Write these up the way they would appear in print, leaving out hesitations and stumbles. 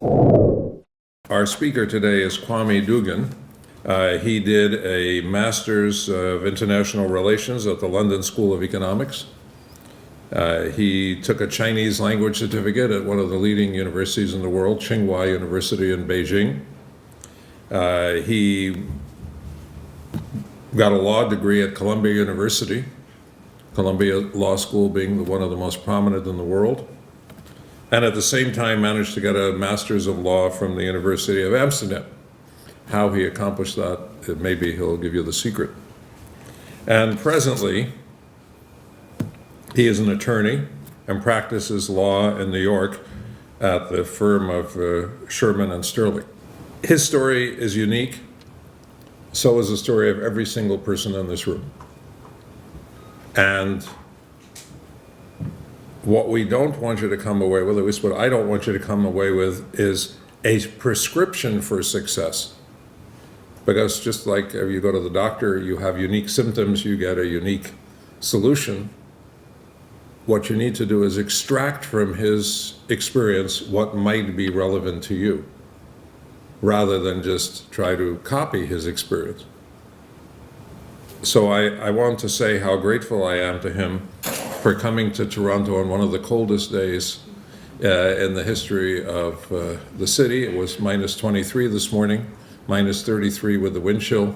Our speaker today is Kwame Dougan. He did a Master's of International Relations at the London School of Economics. He took a Chinese language certificate at one of the leading universities in the world, Tsinghua University in Beijing. He got a law degree at Columbia University, Columbia Law School being one of the most prominent in the world, and at the same time managed to get a Master's of Law from the University of Amsterdam. How he accomplished that, maybe he'll give you the secret. And presently, he is an attorney and practices law in New York at the firm of Sherman and Sterling. His story is unique. So is the story of every single person in this room. And what we don't want you to come away with, at least what I don't want you to come away with, is a prescription for success. Because just like if you go to the doctor, you have unique symptoms, you get a unique solution. What you need to do is extract from his experience what might be relevant to you, rather than just try to copy his experience. So I want to say how grateful I am to him for coming to Toronto on one of the coldest days in the history of the city. It was minus 23 this morning, minus 33 with the wind chill.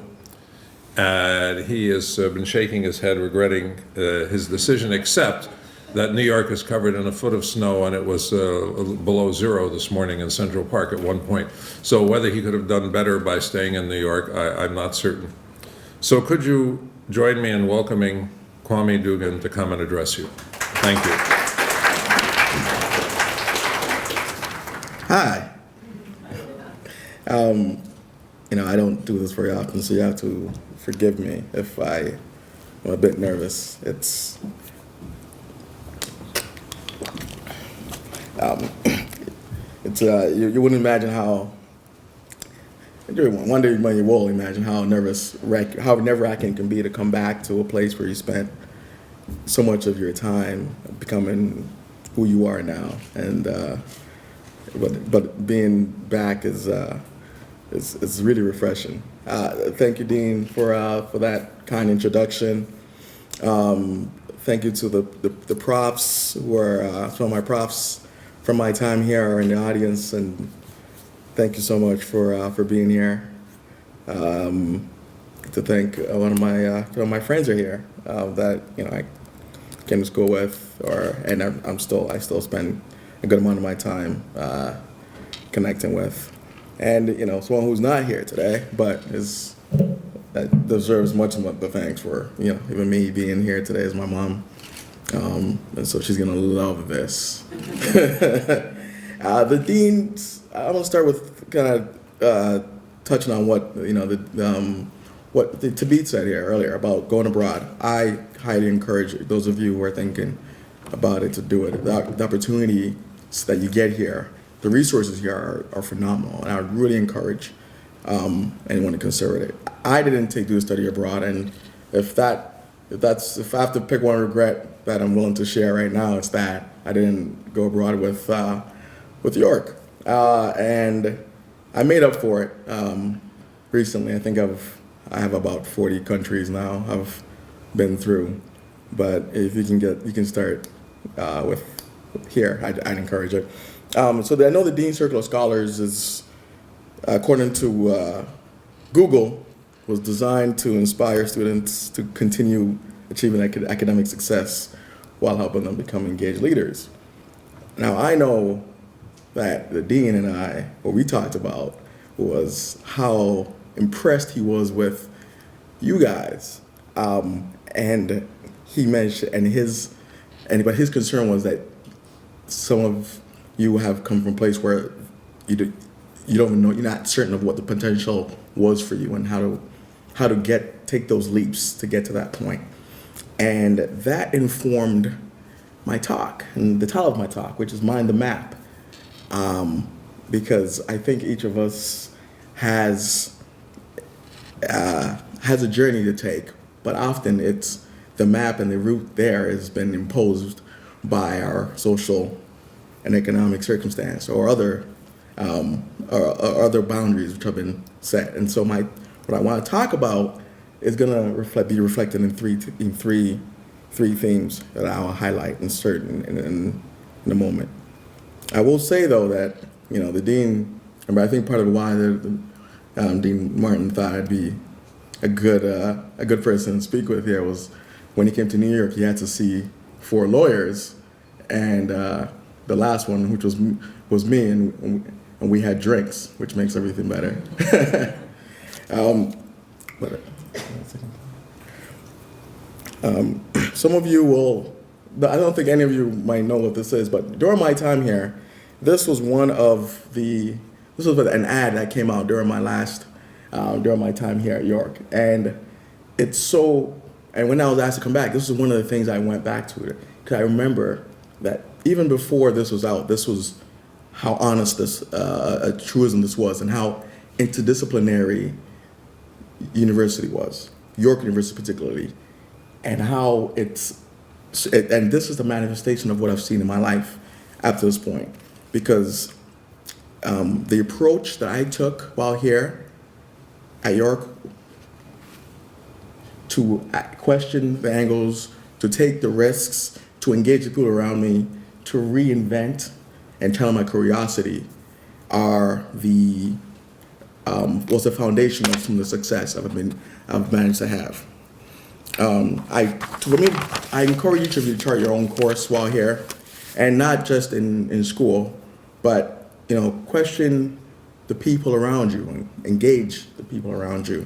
And he has been shaking his head regretting his decision, except that New York is covered in a foot of snow, and it was below zero this morning in Central Park at one point. So whether he could have done better by staying in New York, I'm not certain. So could you join me in welcoming Kwame Dougan to come and address you? Thank you. Hi. I don't do this very often, so you have to forgive me if I'm a bit nervous. You wouldn't imagine how. One day when you will imagine how nerve-wracking it can be to come back to a place where you spent so much of your time becoming who you are now, and but being back is really refreshing. Thank you, Dean, for that kind introduction. Thank you to the profs who are some of my profs from my time here are in the audience, and thank you so much for being here. To thank one of my friends are here that I came to school with, and I still spend a good amount of my time connecting with, and someone who's not here today, but that deserves much of the thanks for even me being here today is my mom. And so she's gonna love this. The deans. I'm gonna start with kind of touching on what what Tabit said here earlier about going abroad. I highly encourage those of you who are thinking about it to do it. The opportunities that you get here, the resources here are phenomenal, and I would really encourage anyone to consider it. I didn't do a study abroad, and if I have to pick one regret that I'm willing to share right now, it's that I didn't go abroad with York, and I made up for it recently. I think I have about 40 countries now I've been through, but if you can start with here, I'd encourage it. So I know the Dean Circle of Scholars is, according to Google, was designed to inspire students to continue achieving academic success while helping them become engaged leaders. Now, I know that the dean and I, what we talked about was how impressed he was with you guys, and he mentioned, but his concern was that some of you have come from a place where you don't even know, you're not certain of what the potential was for you and how to take those leaps to get to that point. And that informed my talk, and the title of my talk, which is Mind the Map, because I think each of us has a journey to take, but often it's the map and the route there has been imposed by our social and economic circumstance or other or other boundaries which have been set. And so what I want to talk about is going to be reflected in three themes that I'll highlight in in a moment. I will say though that the dean. I think part of why Dean Martin thought I'd be a good person to speak with here was when he came to New York, he had to see 4 lawyers, and the last one, which was me, and we had drinks, which makes everything better. But some of you will. I don't think any of you might know what this is, but during my time here, this was an ad that came out during my time here at York, and and when I was asked to come back, this was one of the things I went back to, because I remember that even before this was out, this was how honest a truism this was, and how interdisciplinary university was, York University particularly, and how and this is the manifestation of what I've seen in my life up to this point, because the approach that I took while here at York to question the angles, to take the risks, to engage the people around me, to reinvent and channel my curiosity was the foundation of some of the success I've managed to have. I encourage each of you to chart your own course while here, and not just in school, but question the people around you, and engage the people around you.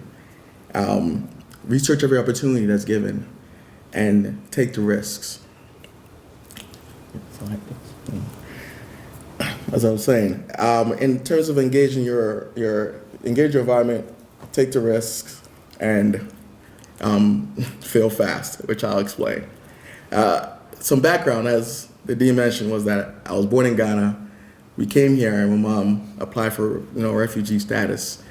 Research every opportunity that's given, and take the risks. As I was saying, in terms of engaging engage your environment, take the risks, and fail fast, which I'll explain. Some background, as the dean mentioned, was that I was born in Ghana. We came here, and my mom applied for refugee status.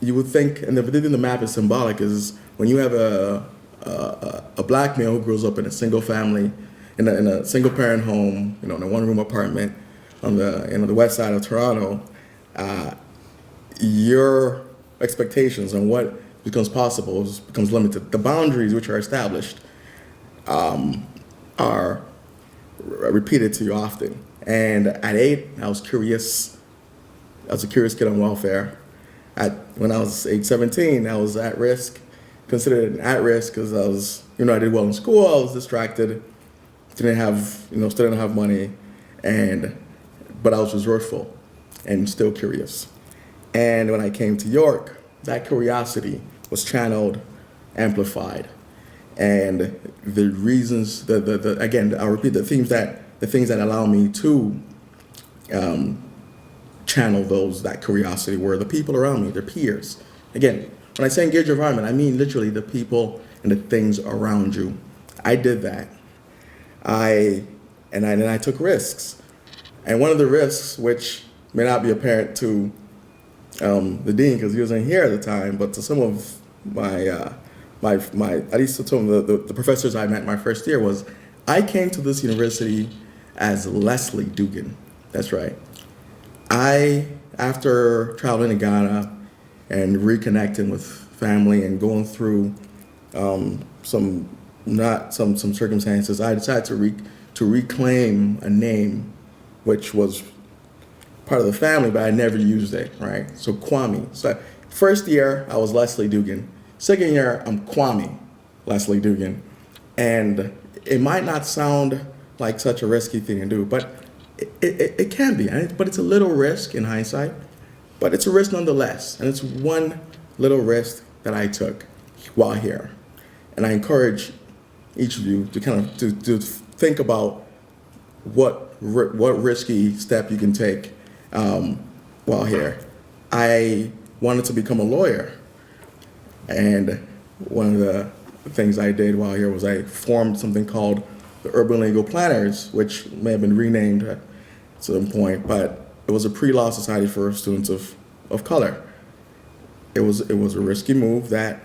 You would think, and the map is symbolic, is when you have a black male who grows up in a single family, in a single parent home, in a 1-room apartment on the west side of Toronto, your expectations on what becomes possible becomes limited. The boundaries which are established are repeated to you often. And at 8, I was curious. I was a curious kid on welfare. When I was age 17, I was at risk, considered at risk because I was, I did well in school. I was distracted, still didn't have money, but I was resourceful and still curious. And when I came to York, that curiosity was channeled, amplified, and the reasons, again, I'll repeat the things that allow me to channel that curiosity were the people around me, their peers. Again, when I say engage your environment, I mean literally the people and the things around you. I did that. I took risks, and one of the risks, which may not be apparent to the dean because he wasn't here at the time, but to some of my at least to some of the professors I met my first year, was I came to this university as Leslie Dougan. That's right. After traveling to Ghana and reconnecting with family and going through some circumstances, I decided to reclaim a name which was part of the family, but I never used it, right? So Kwame. So first year, I was Leslie Dougan. Second year, I'm Kwame Leslie Dougan. And it might not sound like such a risky thing to do, but it can be. But it's a little risk in hindsight, but it's a risk nonetheless. And it's one little risk that I took while here. And I encourage each of you to kind of to think about what risky step you can take while here. I wanted to become a lawyer, and one of the things I did while here was I formed something called the Urban Legal Planners, which may have been renamed at some point, but it was a pre-law society for students of color. It was a risky move that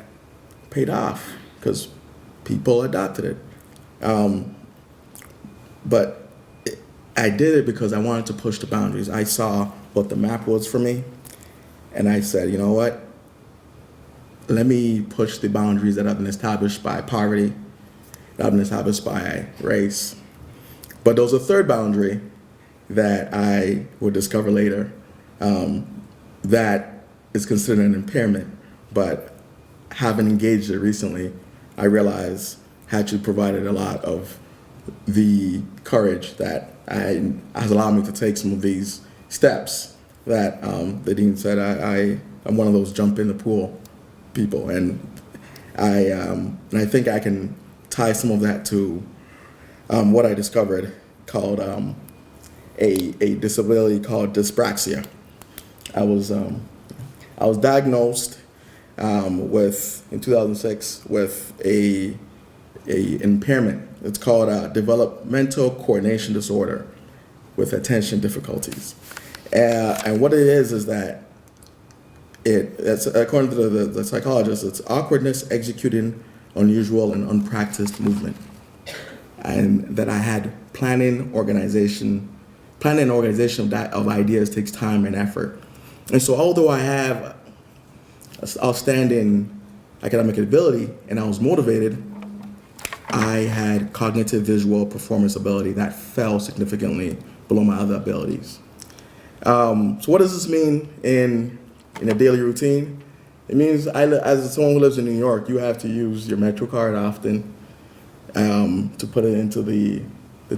paid off because people adopted it. But I did it because I wanted to push the boundaries. I saw what the map was for me, and I said, you know what? Let me push the boundaries that have been established by poverty, that have been established by race. But there was a third boundary that I would discover later that is considered an impairment, but having engaged it recently, I realized had you provided a lot of the courage that has allowed me to take some of these steps that the dean said I'm one of those jump in the pool people, and I think I can tie some of that to what I discovered called a disability called dyspraxia. I was diagnosed in 2006 with a impairment. It's called developmental coordination disorder with attention difficulties. And what it is that it's according to the psychologist, it's awkwardness executing unusual and unpracticed movement. And that I had planning organization of ideas takes time and effort. And so although I have outstanding academic ability and I was motivated, I had cognitive visual performance ability that fell significantly below my other abilities. So what does this mean in a daily routine? It means as someone who lives in New York, you have to use your Metro card often to put it into the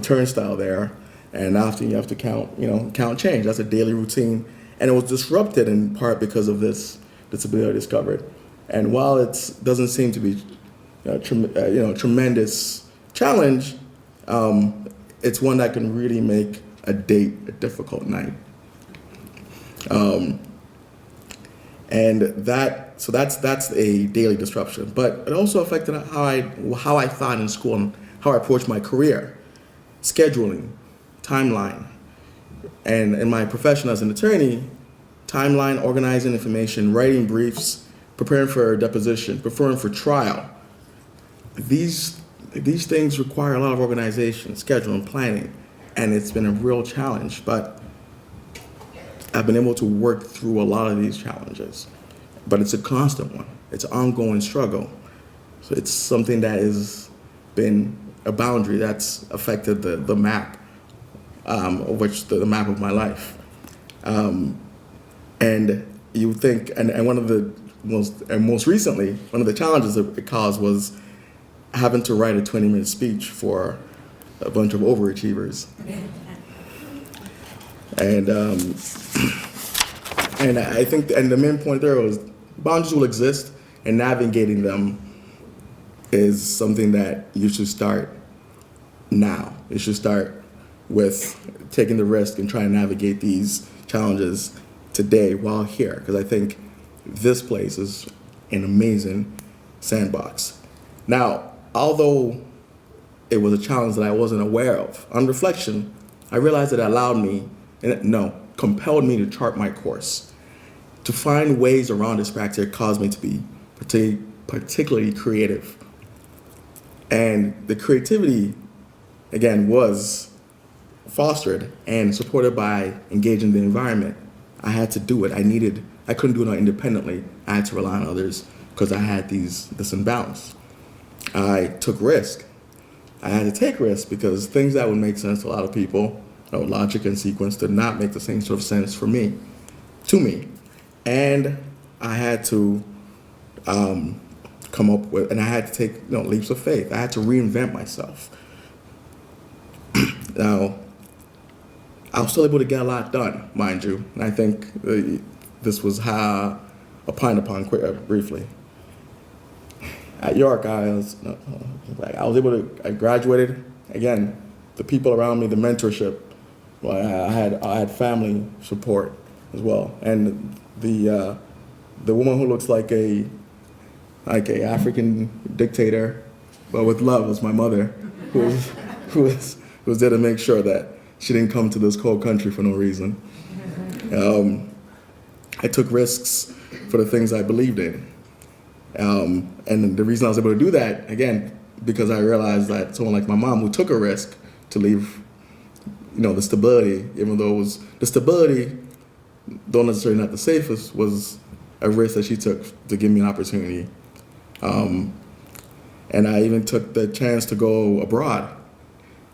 turnstile there, and often you have to count change. That's a daily routine, and it was disrupted in part because of this disability I discovered. And while it doesn't seem to be tremendous challenge, it's one that can really make a date a difficult night. And that's a daily disruption. But it also affected how I thought in school and how I approached my career, scheduling, timeline, and in my profession as an attorney, timeline, organizing information, writing briefs, preparing for a deposition, preparing for trial. These things require a lot of organization, scheduling, planning, and it's been a real challenge. But I've been able to work through a lot of these challenges, but it's a constant one. It's an ongoing struggle. So it's something that has been a boundary that's affected the map, the map of my life. And you think, and one of the most recently, one of the challenges it caused was having to write a 20-minute speech for a bunch of overachievers. And I think, and the main point there was boundaries will exist, and navigating them is something that you should start now. You should start with taking the risk and trying to navigate these challenges today while here, because I think this place is an amazing sandbox. Now, although it was a challenge that I wasn't aware of, on reflection, I realized that it compelled me to chart my course. To find ways around dyspraxia caused me to be particularly creative. And the creativity, again, was fostered and supported by engaging the environment. I had to do it. I couldn't do it independently. I had to rely on others because I had this imbalance. I took risk. I had to take risks because things that would make sense to a lot of people, logic and sequence, did not make the same sort of sense to me. And I had to come up with, and I had to take leaps of faith. I had to reinvent myself. Now, I was still able to get a lot done, mind you. And I think this was how I opined upon briefly. At York, I graduated. Again, the people around me, the mentorship. I had family support as well, and the woman who looks like a African dictator, but with love, was my mother, who was there to make sure that she didn't come to this cold country for no reason. I took risks for the things I believed in. And the reason I was able to do that, again, because I realized that someone like my mom, who took a risk to leave the stability, even though it was the stability, though necessarily not the safest, was a risk that she took to give me an opportunity. And I even took the chance to go abroad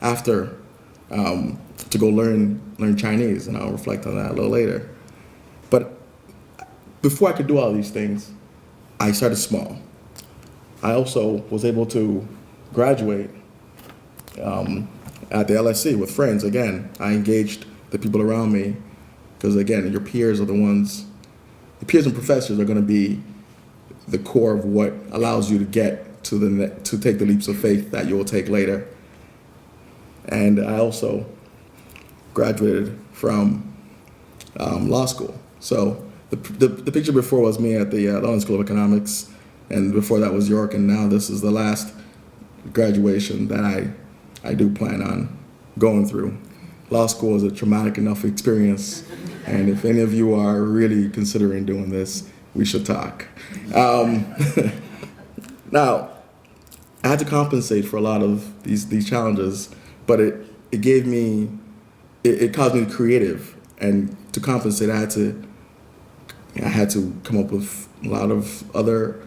after, to go learn Chinese, and I'll reflect on that a little later. But before I could do all these things, I started small. I also was able to graduate at the LSE with friends. Again, I engaged the people around me because, again, your peers are the ones, your peers and professors are going to be the core of what allows you to get to take the leaps of faith that you will take later. And I also graduated from law school. So the picture before was me at the London School of Economics, and before that was York, and now this is the last graduation that I do plan on going through. Law school is a traumatic enough experience, and if any of you are really considering doing this, we should talk. Now, I had to compensate for a lot of these challenges, but it gave me, it caused me to be creative, and to compensate, I had to come up with a lot of other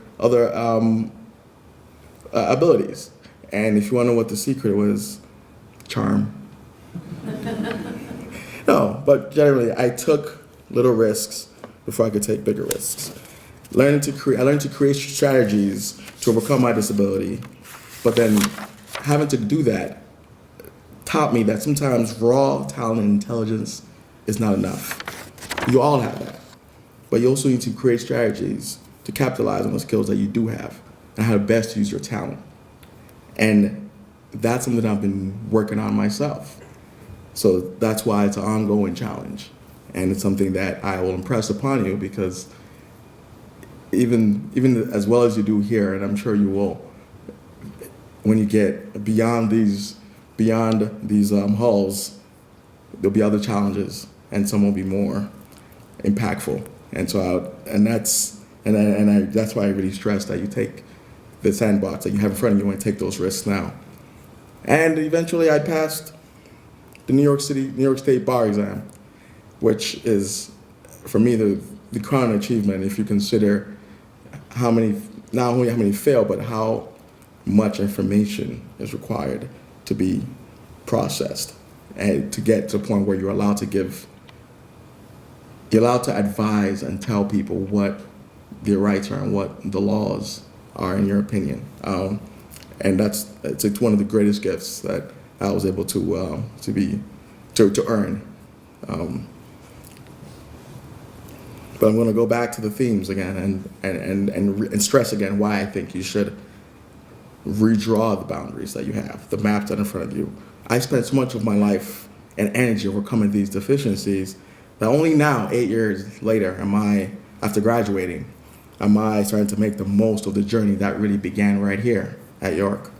abilities. And if you want to know what the secret was, charm. No, but generally, I took little risks before I could take bigger risks. I learned to create strategies to overcome my disability, but then having to do that taught me that sometimes raw talent and intelligence is not enough. You all have that, but you also need to create strategies to capitalize on the skills that you do have and how to best use your talent. And that's something I've been working on myself. So that's why it's an ongoing challenge. And it's something that I will impress upon you, because even as well as you do here, and I'm sure you will, when you get beyond these halls, there'll be other challenges, and some will be more impactful. And so that's why I really stress that you take the sandbox that you have in front of you and take those risks now. And eventually I passed the New York State bar exam, which is, for me, the crown achievement if you consider not only how many fail, but how much information is required to be processed and to get to the point where you're allowed to advise and tell people what their rights are and what the laws are in your opinion. And it's one of the greatest gifts that I was able to earn. But I'm going to go back to the themes again and stress again why I think you should redraw the boundaries that you have, the maps that are in front of you. I spent so much of my life and energy overcoming these deficiencies that only now, 8 years later, after graduating, am I starting to make the most of the journey that really began right here at York.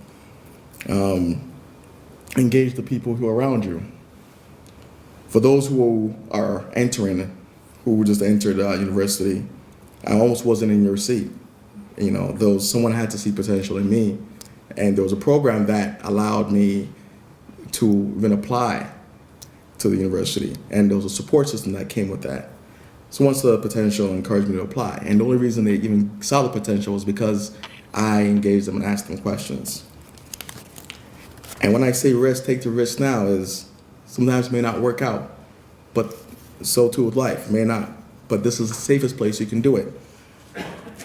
Engage the people who are around you. For those who are who just entered university, I almost wasn't in your seat. Someone had to see potential in me, and there was a program that allowed me to even apply to the university, and there was a support system that came with that. So once the potential encouraged me to apply, and the only reason they even saw the potential was because I engaged them and asked them questions. And when I say risk, take the risk now, is sometimes it may not work out, but so too with life, may not. But this is the safest place you can do it.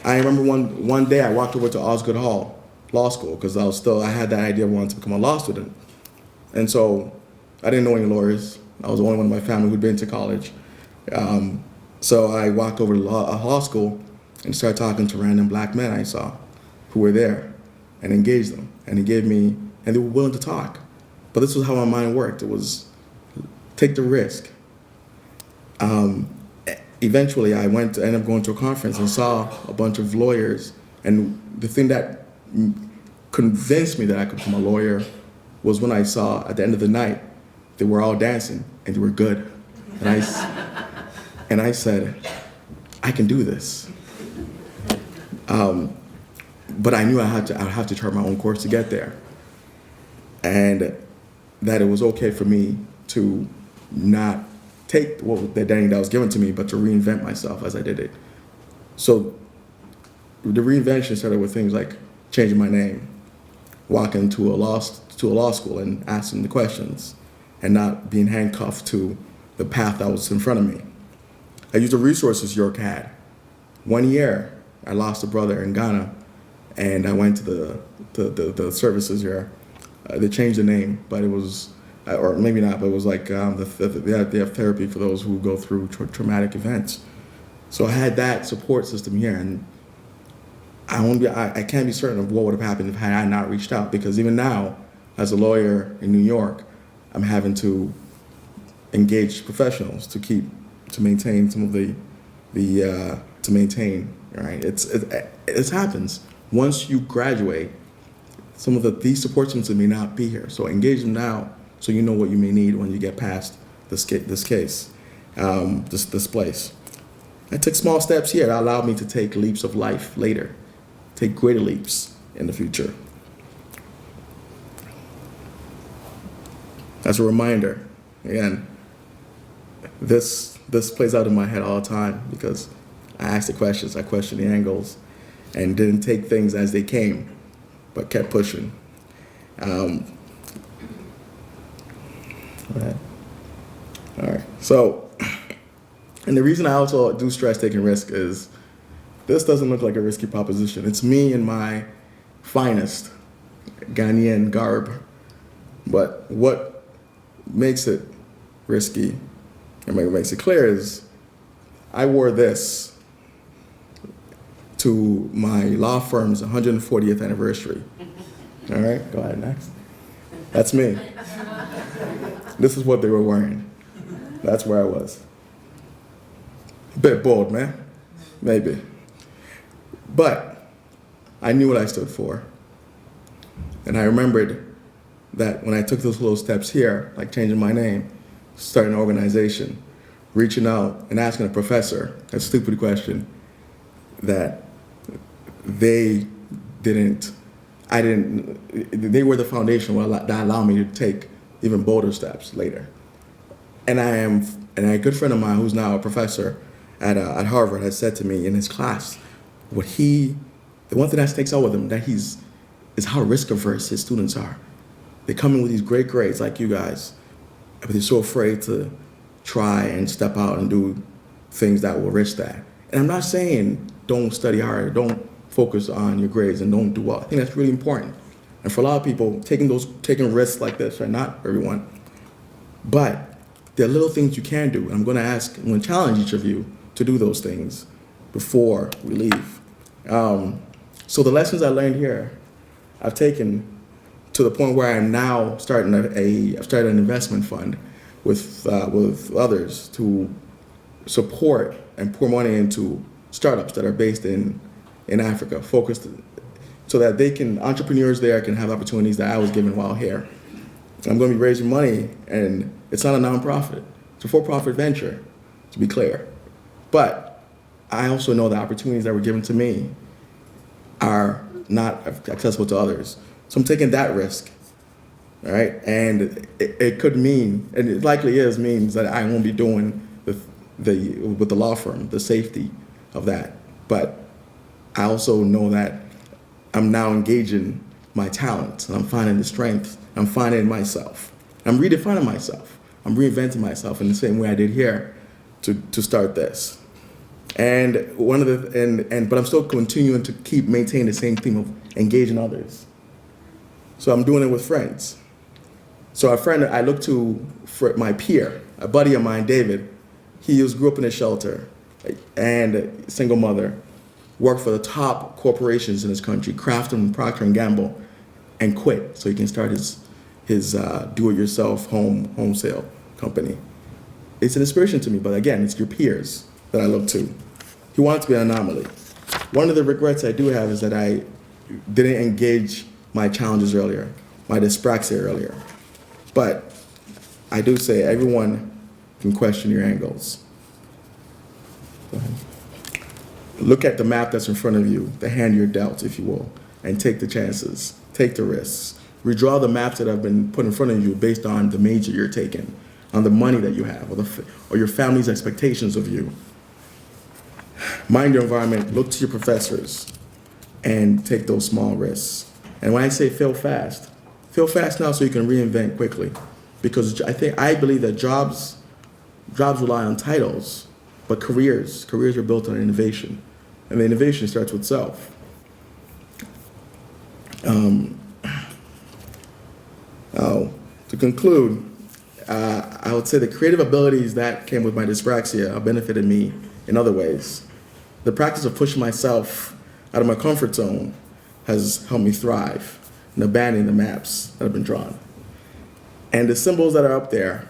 I remember one day I walked over to Osgood Hall Law School because I had that idea of wanting to become a law student. And so I didn't know any lawyers. I was the only one in my family who'd been to college. So I walked over to law school and started talking to random black men I saw who were there and engaged them. And they were willing to talk. But this was how my mind worked. It was take the risk. Eventually, I ended up going to a conference and saw a bunch of lawyers. And the thing that convinced me that I could become a lawyer was when I saw at the end of the night, they were all dancing and they were good. And I said, I can do this. But I knew I'd have to chart my own course to get there. And that it was okay for me to not take what the identity that was given to me, but to reinvent myself as I did it. So the reinvention started with things like changing my name, walking to a law school and asking the questions, and not being handcuffed to the path that was in front of me. I used the resources York had. 1 year, I lost a brother in Ghana, and I went to the services here. They changed the name, but it was, or maybe not, but it was like they have therapy for those who go through traumatic events. So I had that support system here, and I can't be certain of what would have happened if I had not reached out, because even now, as a lawyer in New York, I'm having to engage professionals to maintain some of right? It happens. Once you graduate, some of these support systems may not be here. So engage them now, so you know what you may need when you get past this place. I took small steps here that allowed me to take leaps of life later, take greater leaps in the future. As a reminder, again, this plays out in my head all the time because I asked the questions, I questioned the angles, and didn't take things as they came, but kept pushing. All right. So, and the reason I also do stress taking risk is this doesn't look like a risky proposition. It's me in my finest Ghanaian garb. But what makes it risky and what makes it clear is I wore this to my law firm's 140th anniversary. All right, go ahead, next. That's me. This is what they were wearing. That's where I was. A bit bold, man. Maybe. But I knew what I stood for. And I remembered that when I took those little steps here, like changing my name, starting an organization, reaching out and asking a professor a stupid question that they were the foundation that allowed me to take even bolder steps later. And a good friend of mine who's now a professor at Harvard has said to me in his class, the one thing that sticks out with him is how risk averse his students are. They come in with these great grades like you guys, but they're so afraid to try and step out and do things that will risk that. And I'm not saying don't study hard, don't focus on your grades and don't do well. I think that's really important. And for a lot of people, taking risks like this, right? Not everyone, but there are little things you can do. And I'm going to challenge each of you to do those things before we leave. So the lessons I learned here, I've taken to the point where I'm now I've started an investment fund with others to support and pour money into startups that are based in Africa, focused so that entrepreneurs there can have opportunities that I was given while here. I'm going to be raising money, and it's not a nonprofit. It's a for-profit venture, to be clear. But I also know the opportunities that were given to me are not accessible to others. So I'm taking that risk, all right? And it could mean, and it likely means that I won't be doing with the law firm, the safety of that. But I also know that I'm now engaging my talents, and I'm finding the strength. I'm finding myself. I'm redefining myself. I'm reinventing myself in the same way I did here to start this. And but I'm still continuing to maintain the same theme of engaging others. So I'm doing it with friends. So a friend I look to for my peer, a buddy of mine, David, grew up in a shelter and a single mother, worked for the top corporations in this country, Kraft and Procter & Gamble, and quit so he can start his do-it-yourself home sale company. It's an inspiration to me, but again, it's your peers that I look to. He wanted to be an anomaly. One of the regrets I do have is that I didn't engage my challenges earlier, my dyspraxia earlier. But I do say everyone can question your angles. Go ahead. Look at the map that's in front of you, the hand you're dealt, if you will, and take the chances, take the risks. Redraw the maps that have been put in front of you based on the major you're taking. on the money that you have or your family's expectations of you. Mind your environment, look to your professors, and take those small risks. And when I say fail fast now so you can reinvent quickly. Because I believe that jobs rely on titles, but careers are built on innovation. And the innovation starts with self. To conclude, I would say the creative abilities that came with my dyspraxia have benefited me in other ways. The practice of pushing myself out of my comfort zone has helped me thrive and abandon the maps that have been drawn. And the symbols that are up there,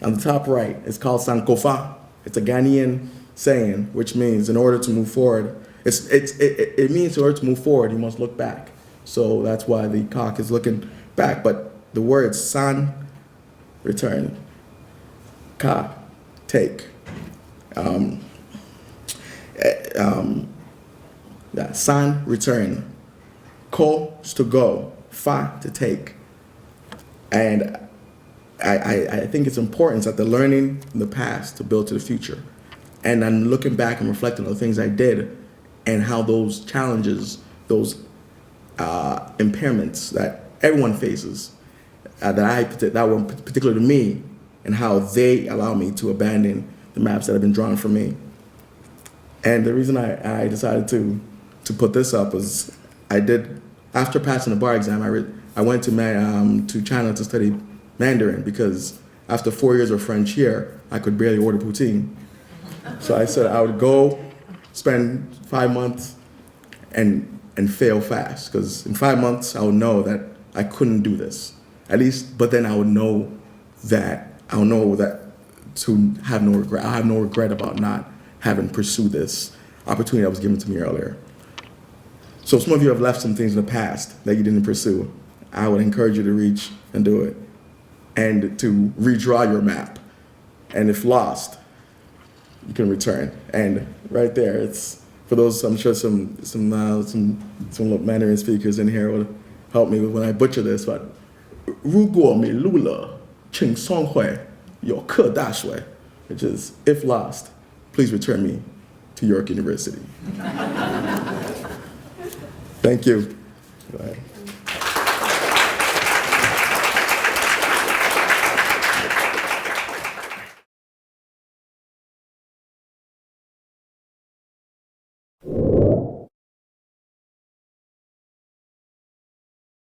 on the top right, is called Sankofa. It's a Ghanaian saying, which means in order to move forward, it means in order to move forward, you must look back. So that's why the cock is looking back. But the words san, return, ka, take. San, return. Ko is to go. Fa, to take. And I think it's important that the learning in the past to build to the future. And I'm looking back and reflecting on the things I did and how those challenges, those impairments that everyone faces, that were particular to me, and how they allow me to abandon the maps that have been drawn for me. And the reason I decided to put this up was after passing the bar exam, I went to China to study Mandarin because after 4 years of French here, I could barely order poutine. So I said I would go spend 5 months and fail fast, because in 5 months I would know that I couldn't do this. At least, but then I'll know that to have no regret. I have no regret about not having pursued this opportunity that was given to me earlier. So some of you have left some things in the past that you didn't pursue. I would encourage you to reach and do it, and to redraw your map. And if lost, you can return. And right there, it's for those. I'm sure some Mandarin speakers in here will help me when I butcher this. But 如果迷路了，请送回有课大学, which is if lost, please return me to York University. Thank you. Go ahead.